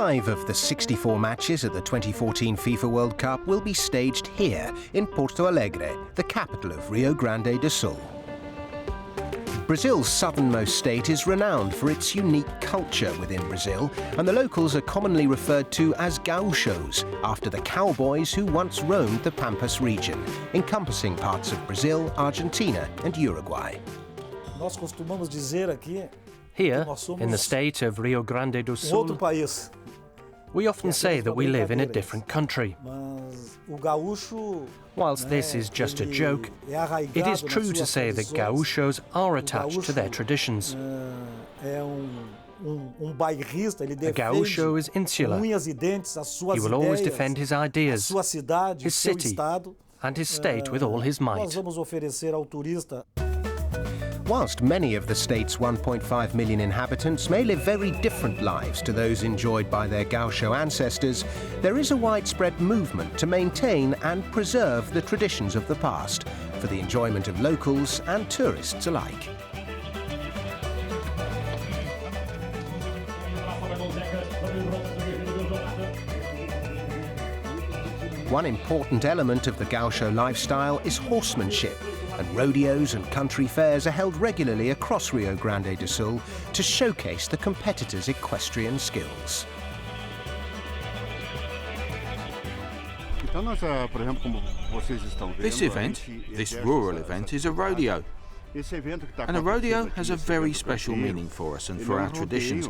5 of the 64 matches at the 2014 FIFA World Cup will be staged here in Porto Alegre, the capital of Rio Grande do Sul. Brazil's southernmost state is renowned for its unique culture within Brazil, and the locals are commonly referred to as gauchos, after the cowboys who once roamed the Pampas region, encompassing parts of Brazil, Argentina and Uruguay. Nós costumamos dizer aqui, here, in the state of Rio Grande do Sul, we often say that we live in a different country. Whilst this is just a joke, it is true to say that gauchos are attached to their traditions. A gaucho is insular. He will always defend his ideas, his city, and his state with all his might. Whilst many of the state's 1.5 million inhabitants may live very different lives to those enjoyed by their gaucho ancestors, there is a widespread movement to maintain and preserve the traditions of the past for the enjoyment of locals and tourists alike. One important element of the gaucho lifestyle is horsemanship, and rodeos and country fairs are held regularly across Rio Grande do Sul to showcase the competitors' equestrian skills. This event, this rural event, is a rodeo. And a rodeo has a very special meaning for us and for our traditions,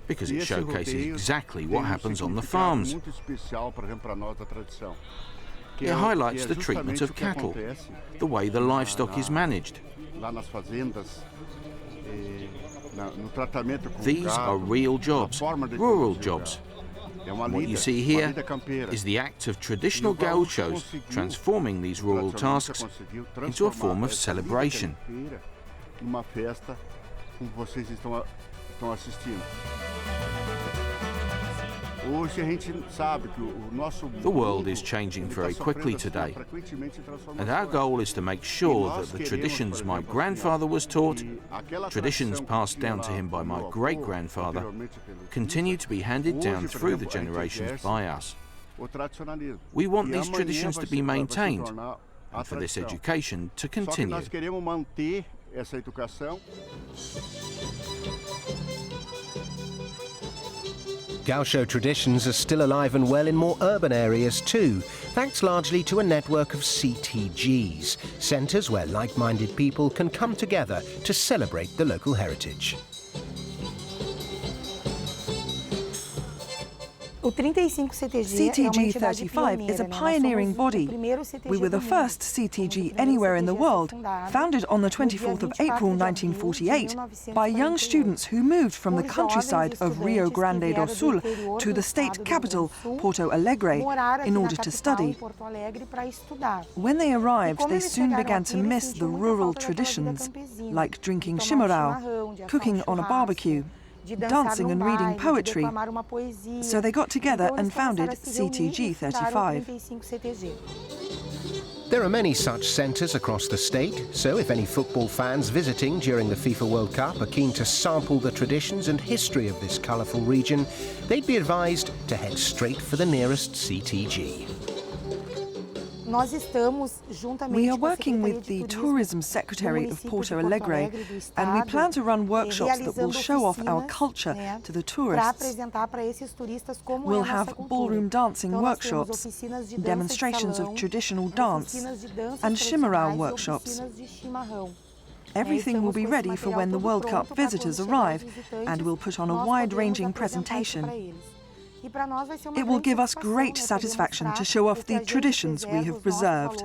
because it showcases exactly what happens on the farms. It highlights the treatment of cattle, the way the livestock is managed. These are real jobs, rural jobs. What you see here is the act of traditional gauchos transforming these rural tasks into a form of celebration. The world is changing very quickly today, and our goal is to make sure that the traditions my grandfather was taught, traditions passed down to him by my great-grandfather, continue to be handed down through the generations by us. We want these traditions to be maintained, and for this education to continue. Gaucho traditions are still alive and well in more urban areas too, thanks largely to a network of CTGs, centres where like-minded people can come together to celebrate the local heritage. CTG 35 is a pioneering body. We were the first CTG anywhere in the world, founded on the 24th of April 1948 by young students who moved from the countryside of Rio Grande do Sul to the state capital, Porto Alegre, in order to study. When they arrived, they soon began to miss the rural traditions, like drinking chimarrão, cooking on a barbecue, dancing and reading poetry, so they got together and founded CTG 35. There are many such centres across the state, so if any football fans visiting during the FIFA World Cup are keen to sample the traditions and history of this colourful region, they'd be advised to head straight for the nearest CTG. We are working with the Tourism Secretary of Porto Alegre, and we plan to run workshops that will show off our culture to the tourists. We'll have ballroom dancing workshops, demonstrations of traditional dance, and chimarrão workshops. Everything will be ready for when the World Cup visitors arrive, and we'll put on a wide-ranging presentation. It will give us great satisfaction to show off the traditions we have preserved.